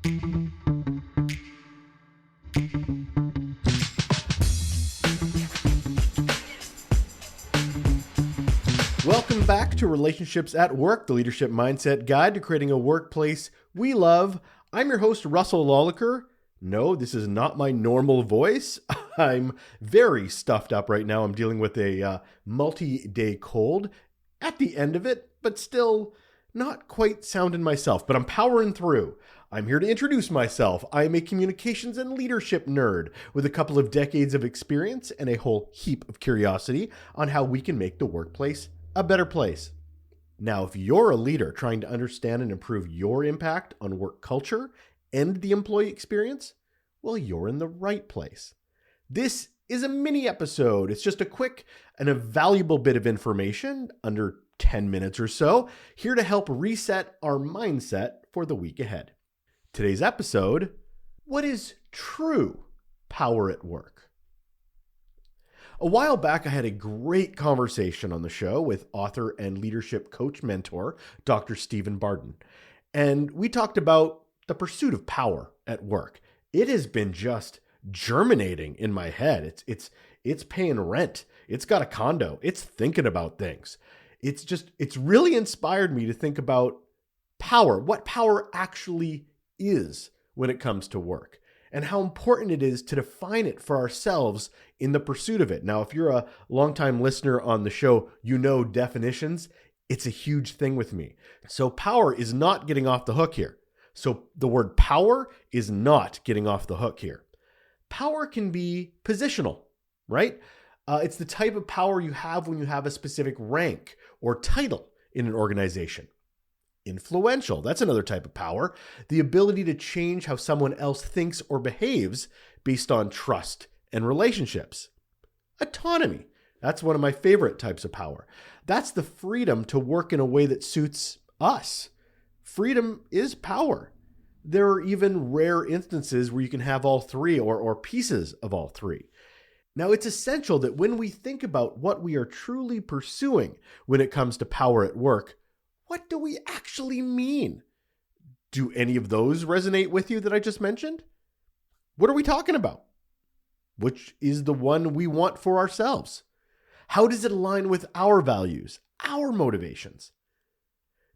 Welcome back to Relationships at Work, the leadership mindset guide to creating a workplace we love. I'm your host, Russel Lolacher. No, this is not my normal voice. I'm very stuffed up right now. I'm dealing with a multi-day cold at the end of it, but still not quite sounding myself, but I'm powering through. I'm here to introduce myself. I'm a communications and leadership nerd with a couple of decades of experience and a whole heap of curiosity on how we can make the workplace a better place. Now, if you're a leader trying to understand and improve your impact on work culture and the employee experience, well, you're in the right place. This is a mini episode. It's just a quick and a valuable bit of information under 10 minutes or so, here to help reset our mindset for the week ahead. Today's episode, what is true power at work? A while back, I had a great conversation on the show with author and leadership coach mentor, Dr. Stephen Barden. And we talked about the pursuit of power at work. It has been just germinating in my head. It's paying rent. It's got a condo. It's thinking about things. It's really inspired me to think about power, what power actually is when it comes to work, and how important it is to define it for ourselves in the pursuit of it. Now, if you're a longtime listener on the show, you know definitions. It's a huge thing with me. So power is not getting off the hook here. So the word power is not getting off the hook here. Power can be positional, right? It's the type of power you have when you have a specific rank or title in an organization. Influential, that's another type of power. The ability to change how someone else thinks or behaves based on trust and relationships. Autonomy, that's one of my favorite types of power. That's the freedom to work in a way that suits us. Freedom is power. There are even rare instances where you can have all three or pieces of all three. Now, it's essential that when we think about what we are truly pursuing when it comes to power at work, what do we actually mean? Do any of those resonate with you that I just mentioned? What are we talking about? Which is the one we want for ourselves? How does it align with our values, our motivations?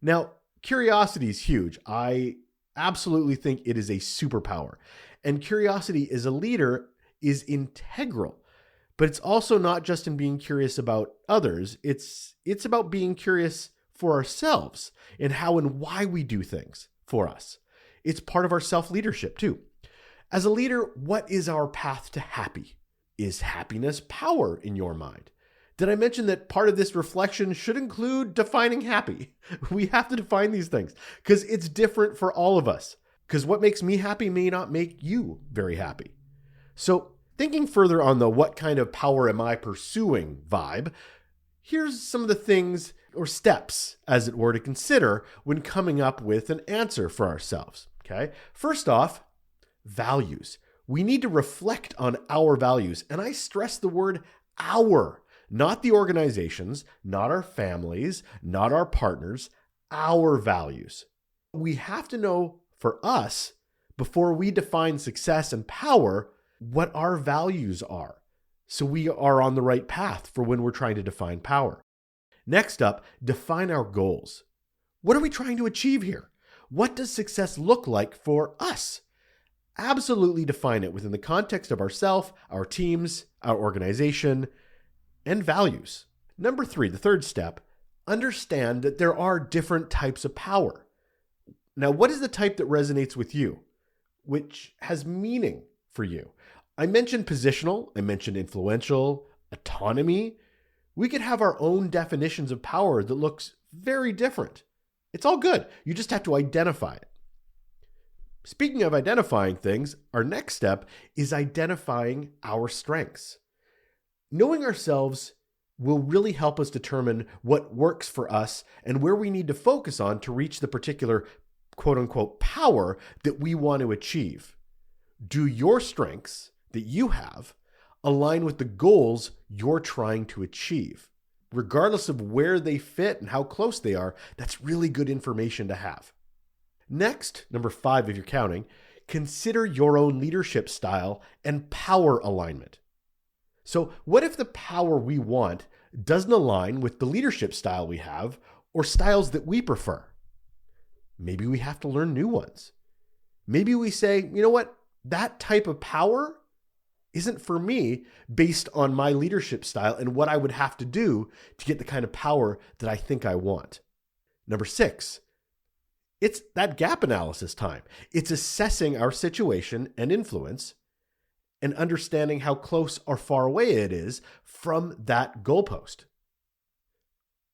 Now, curiosity is huge. I absolutely think it is a superpower. And curiosity as a leader is integral. But it's also not just in being curious about others. It's about being curious for ourselves and how and why we do things for us. It's part of our self-leadership too. As a leader, what is our path to happy? Is happiness power in your mind? Did I mention that part of this reflection should include defining happy? We have to define these things because it's different for all of us. Because what makes me happy may not make you very happy. So thinking further on the what kind of power am I pursuing vibe, here's some of the things or steps, as it were, to consider when coming up with an answer for ourselves. Okay. First off, values. We need to reflect on our values. And I stress the word our, not the organizations, not our families, not our partners, our values. We have to know for us, before we define success and power, what our values are. So we are on the right path for when we're trying to define power. Next up, define our goals. What are we trying to achieve here? What does success look like for us? Absolutely define it within the context of ourself, our teams, our organization, and values. Number 3, the third step, understand that there are different types of power. Now, what is the type that resonates with you, which has meaning for you? I mentioned positional, I mentioned influential, autonomy. We could have our own definitions of power that looks very different. It's all good. You just have to identify it. Speaking of identifying things, our next step is identifying our strengths. Knowing ourselves will really help us determine what works for us and where we need to focus on to reach the particular quote unquote power that we want to achieve. Do your strengths that you have align with the goals you're trying to achieve? Regardless of where they fit and how close they are, that's really good information to have. Next, number 5, if you're counting, consider your own leadership style and power alignment. So what if the power we want doesn't align with the leadership style we have or styles that we prefer? Maybe we have to learn new ones. Maybe we say, you know what, that type of power isn't for me based on my leadership style and what I would have to do to get the kind of power that I think I want. Number 6, it's that gap analysis time. It's assessing our situation and influence and understanding how close or far away it is from that goalpost.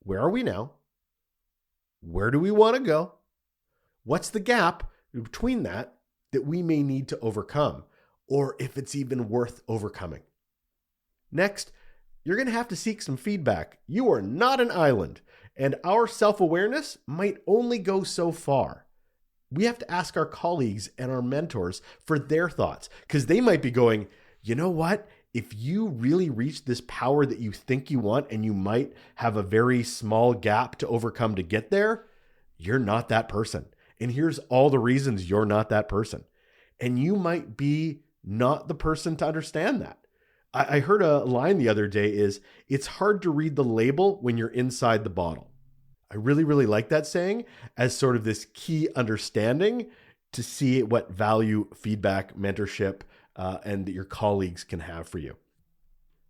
Where are we now? Where do we want to go? What's the gap between that we may need to overcome, or if it's even worth overcoming? Next, you're going to have to seek some feedback. You are not an island, and our self-awareness might only go so far. We have to ask our colleagues and our mentors for their thoughts, because they might be going, you know what? If you really reach this power that you think you want, and you might have a very small gap to overcome to get there, you're not that person. And here's all the reasons you're not that person. And you might be not the person to understand that. I heard a line the other day is, it's hard to read the label when you're inside the bottle. I really, really like that saying as sort of this key understanding to see what value, feedback, mentorship, and that your colleagues can have for you.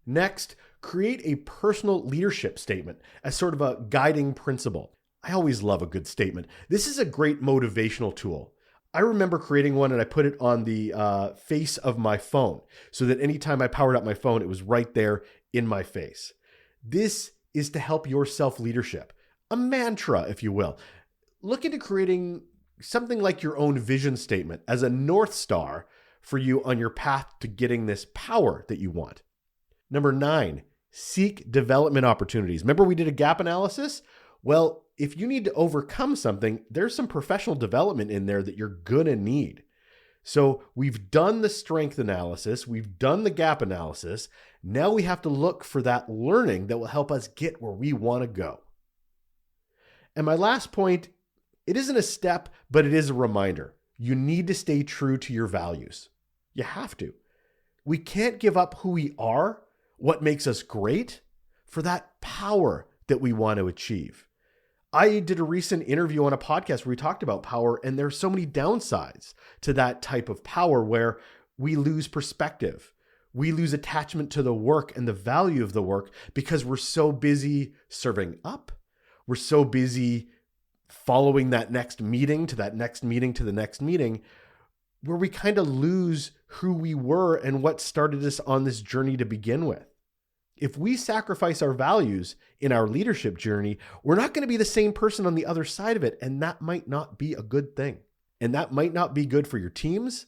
Next, create a personal leadership statement as sort of a guiding principle. I always love a good statement. This is a great motivational tool. I remember creating one and I put it on the face of my phone so that anytime I powered up my phone, it was right there in my face. This is to help your self-leadership, a mantra, if you will. Look into creating something like your own vision statement as a North Star for you on your path to getting this power that you want. Number 9, seek development opportunities. Remember we did a gap analysis? Well, if you need to overcome something, there's some professional development in there that you're going to need. So we've done the strength analysis. We've done the gap analysis. Now we have to look for that learning that will help us get where we want to go. And my last point, it isn't a step, but it is a reminder. You need to stay true to your values. You have to. We can't give up who we are, what makes us great, for that power that we want to achieve. I did a recent interview on a podcast where we talked about power, and there's so many downsides to that type of power where we lose perspective. We lose attachment to the work and the value of the work because we're so busy serving up. We're so busy following that next meeting to that next meeting to the next meeting, where we kind of lose who we were and what started us on this journey to begin with. If we sacrifice our values in our leadership journey, we're not going to be the same person on the other side of it. And that might not be a good thing. And that might not be good for your teams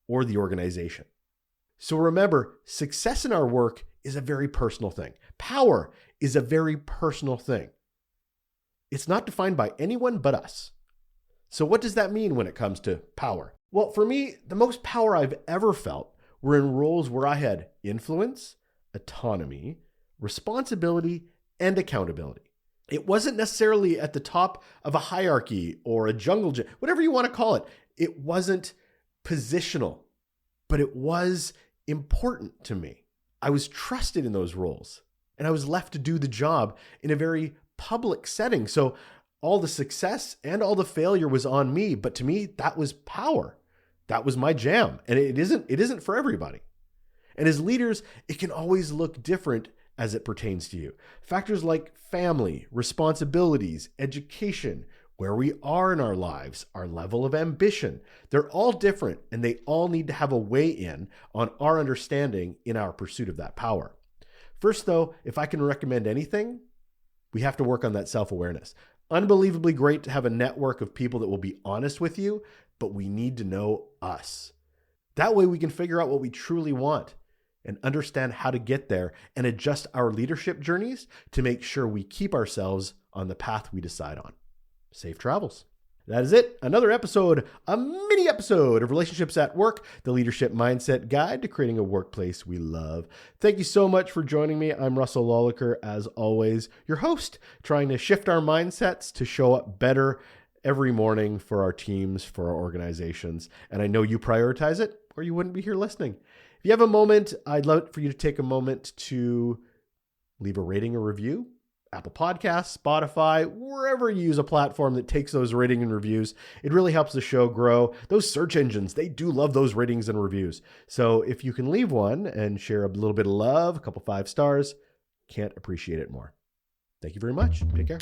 or the organization. So remember, success in our work is a very personal thing. Power is a very personal thing. It's not defined by anyone but us. So what does that mean when it comes to power? Well, for me, the most power I've ever felt were in roles where I had influence, autonomy, responsibility, and accountability. It wasn't necessarily at the top of a hierarchy or a jungle gym, whatever you want to call it. It wasn't positional, but it was important to me. I was trusted in those roles, and I was left to do the job in a very public setting. So all the success and all the failure was on me, but to me, that was power. That was my jam, and it isn't for everybody. And as leaders, it can always look different as it pertains to you. Factors like family, responsibilities, education, where we are in our lives, our level of ambition, they're all different, and they all need to have a weigh in on our understanding in our pursuit of that power. First, though, if I can recommend anything, we have to work on that self-awareness. Unbelievably great to have a network of people that will be honest with you, but we need to know us. That way we can figure out what we truly want and understand how to get there and adjust our leadership journeys to make sure we keep ourselves on the path we decide on. Safe travels. That is it. Another episode, a mini episode of Relationships at Work, the Leadership Mindset Guide to Creating a Workplace We Love. Thank you so much for joining me. I'm Russel Lolacher, as always, your host, trying to shift our mindsets to show up better every morning for our teams, for our organizations. And I know you prioritize it, or you wouldn't be here listening. If you have a moment, I'd love for you to take a moment to leave a rating or review. Apple Podcasts, Spotify, wherever you use a platform that takes those rating and reviews. It really helps the show grow. Those search engines, they do love those ratings and reviews. So if you can leave one and share a little bit of love, a couple 5 stars, can't appreciate it more. Thank you very much. Take care.